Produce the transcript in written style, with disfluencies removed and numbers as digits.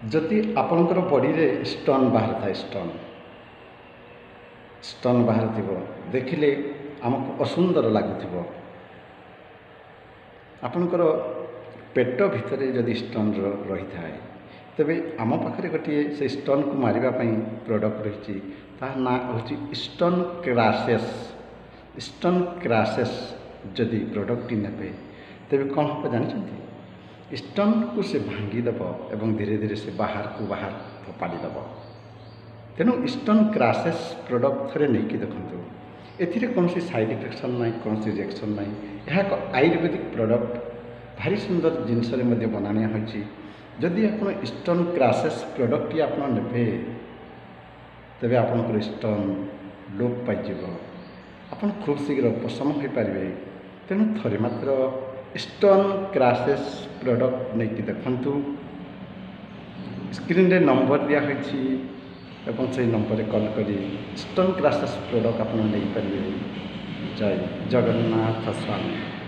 जदि आपणकर बॉडी रे स्टोन बाहर था स्टोन बाहर थी देखिले आमको असुंदर लगुव आपणकर पेट भितर जदि स्टोन रही था तेबे आम पाखे गोटे से स्टोन को मारिबापी प्रोडक्ट रही ना हूँ स्टोन क्रासेस जदि प्रोडक्ट ने तेबे कौन हम जानते स्टोन को से भांगीदेव और धीरे धीरे से बाहर फोपाड़ीदेव तेणु स्टोन क्रासेस प्रोडक्ट थे नहीं देखूँ एथिरे कौन साइड इफेक्शन ना कौन रिएक्शन ना यह एक आयुर्वेदिक प्रोडक्ट भारी सुंदर जिनस बनाणिया होती जदि आप स्टोन क्रासेस प्रोडक्ट आप ने तेरे आपंकर स्टोन लोप पाइज आप खूब शीघ्र उपशम हो पारे तेणु थे मात्र स्टोन क्रासेस प्रोडक्ट नहीं देखु स्क्रीन रे नंबर दिखाई एवं से नंबर कॉल कर स्टोन क्रासेस प्रोडक्ट आप नहीं पारे जय जगन्नाथ स्वामी।